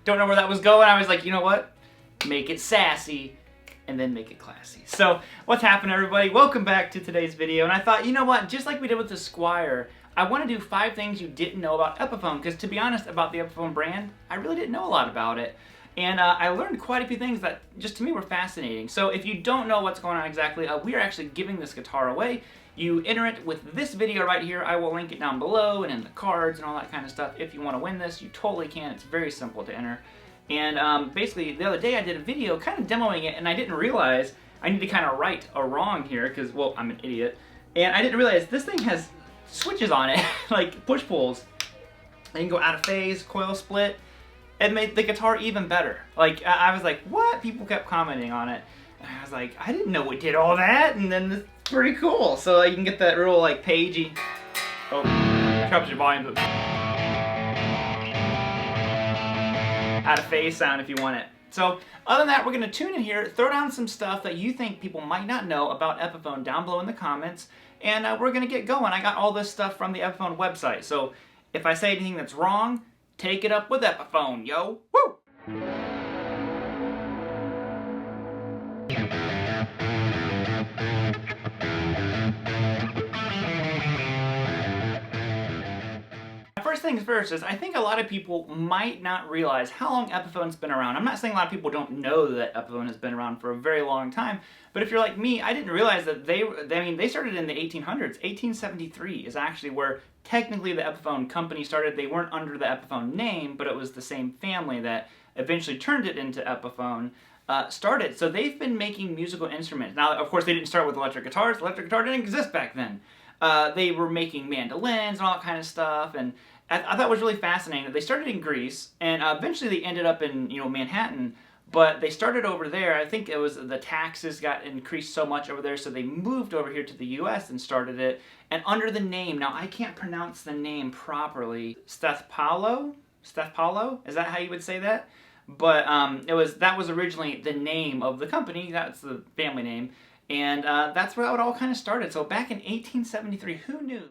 Don't know where that was going. I was like, you know what? Make it sassy and then make it classy. So what's happening, everybody? Welcome back to today's video. And I thought, you know what? Just like we did with the Squire, I want to do 5 things you didn't know about Epiphone, because to be honest about the Epiphone brand, I really didn't know a lot about it. And I learned quite a few things that just to me were fascinating. So if you don't know what's going on exactly, we are actually giving this guitar away. You enter it with this video right here. I will link it down below and in the cards and all that kind of stuff. If you want to win this, you totally can. It's very simple to enter. And basically, the other day I did a video kind of demoing it, and I didn't realize I need to kind of right a wrong here, because, well, I'm an idiot. And I didn't realize this thing has switches on it, like push-pulls. And you can go out of phase, coil split. It made the guitar even better. Like, I was like, what? People kept commenting on it. And I was like, I didn't know it did all that, and then it's pretty cool. So you can get that real, like, pagey. Oh, drops your volume. Out of phase sound if you want it. So, other than that, we're going to tune in here, throw down some stuff that you think people might not know about Epiphone down below in the comments, and we're going to get going. I got all this stuff from the Epiphone website, so if I say anything that's wrong, take it up with Epiphone, yo! Woo! First things first is, I think a lot of people might not realize how long Epiphone's been around. I'm not saying a lot of people don't know that Epiphone has been around for a very long time, but if you're like me, I didn't realize that they started in the 1800s. 1873 is actually where technically the Epiphone company started. They weren't under the Epiphone name, but it was the same family that eventually turned it into Epiphone. Started. So they've been making musical instruments. Now, of course, they didn't start with electric guitars. Electric guitar didn't exist back then. They were making mandolins and all that kind of stuff, and I thought it was really fascinating that they started in Greece, and eventually they ended up in, Manhattan, but they started over there. I think it was the taxes got increased so much over there, so they moved over here to the US and started it, and under the name, now I can't pronounce the name properly, Stethpalo? Is that how you would say that? But that was originally the name of the company. That's the family name. And that's where it all kind of started. So back in 1873, who knew?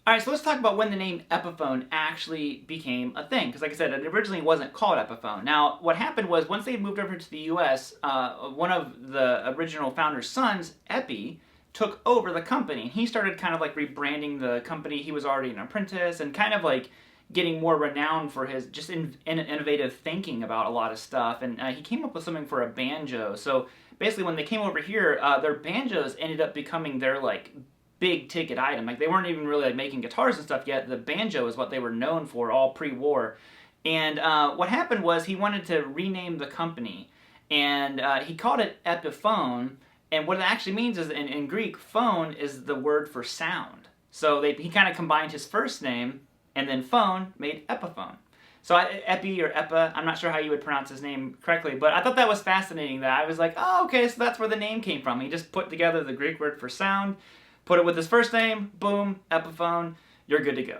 Alright, so let's talk about when the name Epiphone actually became a thing. Because like I said, it originally wasn't called Epiphone. Now, what happened was, once they moved over to the US, one of the original founder's sons, Epi, took over the company. And he started kind of like rebranding the company. He was already an apprentice and kind of like getting more renowned for his just innovative thinking about a lot of stuff, and he came up with something for a banjo. So basically, when they came over here, their banjos ended up becoming their like big ticket item. Like, they weren't even really like making guitars and stuff yet. The banjo is what they were known for all pre-war. And what happened was, he wanted to rename the company, and he called it Epiphone. And what it actually means is, in Greek, phone is the word for sound. So he kind of combined his first name and then phone made Epiphone. So Epi or Epa, I'm not sure how you would pronounce his name correctly, but I thought that was fascinating. That I was like, oh, okay, so that's where the name came from. He just put together the Greek word for sound, put it with his first name, boom, Epiphone, you're good to go.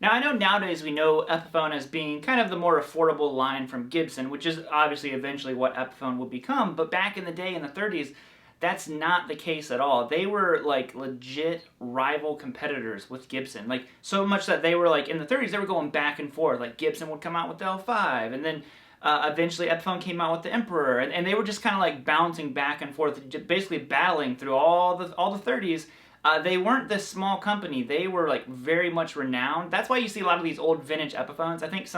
Now, I know nowadays we know Epiphone as being kind of the more affordable line from Gibson, which is obviously eventually what Epiphone will become, but back in the day, in the 30s, that's not the case at all. They were like legit rival competitors with Gibson. Like, so much that they were like, in the 30s, they were going back and forth. Like, Gibson would come out with the L5, and then eventually Epiphone came out with the Emperor, and they were just kind of like bouncing back and forth, basically battling through all the 30s. They weren't this small company. They were like very much renowned. That's why you see a lot of these old vintage Epiphones. I think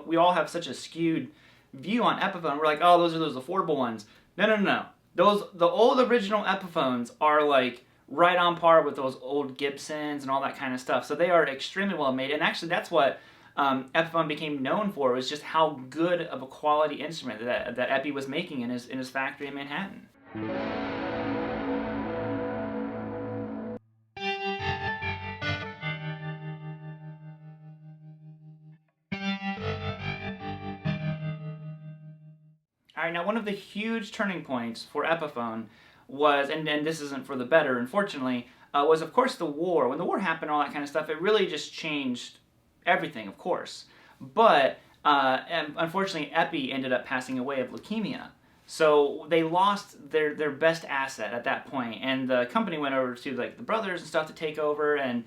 we all have such a skewed view on Epiphone. We're like, oh, those are those affordable ones. No. The old original Epiphones are like right on par with those old Gibsons and all that kind of stuff. So they are extremely well made, and actually that's what Epiphone became known for, was just how good of a quality instrument that Epi was making in his factory in Manhattan. Alright, now one of the huge turning points for Epiphone was, and this isn't for the better, unfortunately, was of course the war. When the war happened, all that kind of stuff, it really just changed everything, of course. But unfortunately, Epi ended up passing away of leukemia. So they lost their best asset at that point, and the company went over to like the brothers and stuff to take over. And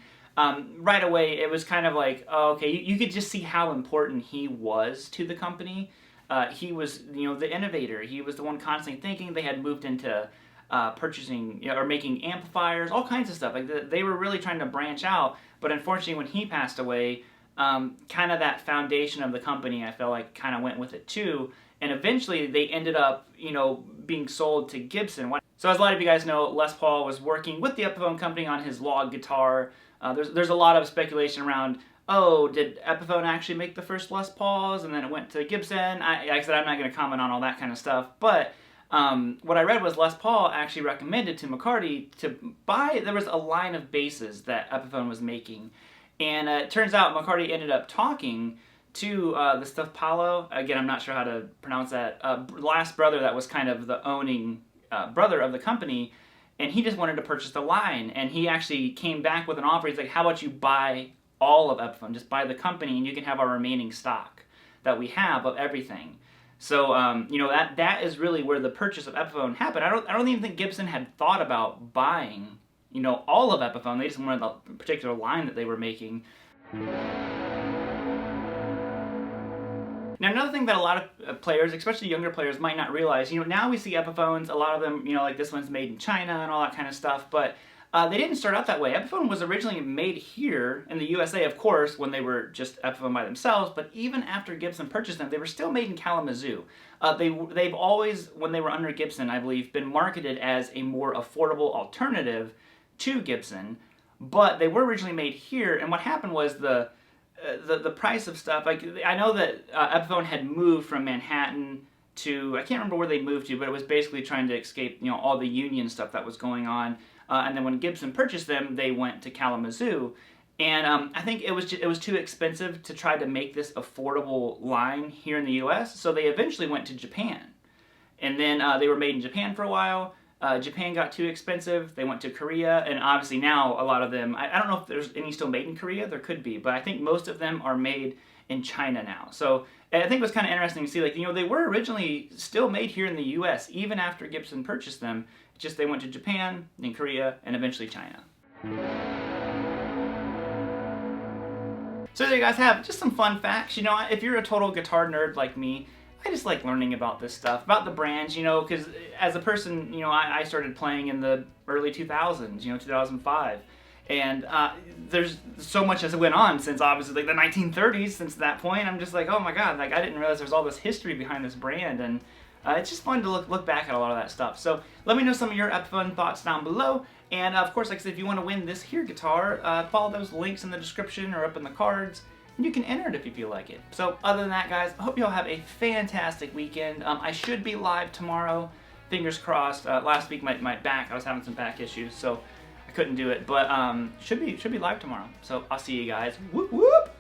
right away, it was kind of like, oh, okay, you could just see how important he was to the company. He was, the innovator. He was the one constantly thinking. They had moved into purchasing or making amplifiers, all kinds of stuff. Like they were really trying to branch out. But unfortunately, when he passed away, kind of that foundation of the company, I felt like, kind of went with it too. And eventually they ended up, being sold to Gibson. So as a lot of you guys know, Les Paul was working with the Epiphone company on his log guitar. There's a lot of speculation around, oh, did Epiphone actually make the first Les Pauls and then it went to Gibson? Like I said, I'm not going to comment on all that kind of stuff. But what I read was Les Paul actually recommended to McCarty to buy, there was a line of basses that Epiphone was making. And it turns out McCarty ended up talking to the Stuff Paulo. Again, I'm not sure how to pronounce that. Last brother that was kind of the owning brother of the company, and he just wanted to purchase the line. And he actually came back with an offer. He's like, how about you buy all of Epiphone? Just buy the company and you can have our remaining stock that we have of everything. So, that is really where the purchase of Epiphone happened. I don't even think Gibson had thought about buying, all of Epiphone. They just wanted the particular line that they were making. Now, another thing that a lot of players, especially younger players, might not realize, now we see Epiphones, a lot of them, like this one's made in China and all that kind of stuff, but they didn't start out that way. Epiphone was originally made here in the USA, of course, when they were just Epiphone by themselves, but even after Gibson purchased them, they were still made in Kalamazoo. They've always, when they were under Gibson, I believe, been marketed as a more affordable alternative to Gibson, but they were originally made here, and what happened was the price of stuff, like, I know that Epiphone had moved from Manhattan to, I can't remember where they moved to, but it was basically trying to escape, all the union stuff that was going on. And then when Gibson purchased them, they went to Kalamazoo. And I think it was too expensive to try to make this affordable line here in the U.S., so they eventually went to Japan. And then they were made in Japan for a while. Japan got too expensive. They went to Korea, and obviously now a lot of them, I don't know if there's any still made in Korea. There could be, but I think most of them are made in China now. So I think it was kind of interesting to see, like, they were originally still made here in the U.S. even after Gibson purchased them. It's just they went to Japan, then Korea, and eventually China. So there you guys have just some fun facts. If you're a total guitar nerd like me, I just like learning about this stuff, about the brands, because as a person, I started playing in the early 2000s, 2005. And there's so much as it went on since, obviously, like the 1930s, since that point. I'm just like, oh my God, like I didn't realize there's all this history behind this brand. And it's just fun to look back at a lot of that stuff. So let me know some of your Epiphone thoughts down below. And of course, like I said, if you want to win this here guitar, follow those links in the description or up in the cards. And you can enter it if you feel like it. So other than that, guys, I hope you all have a fantastic weekend. I should be live tomorrow. Fingers crossed. Last week, my back, I was having some back issues, so I couldn't do it. But should be live tomorrow. So I'll see you guys. Whoop, whoop.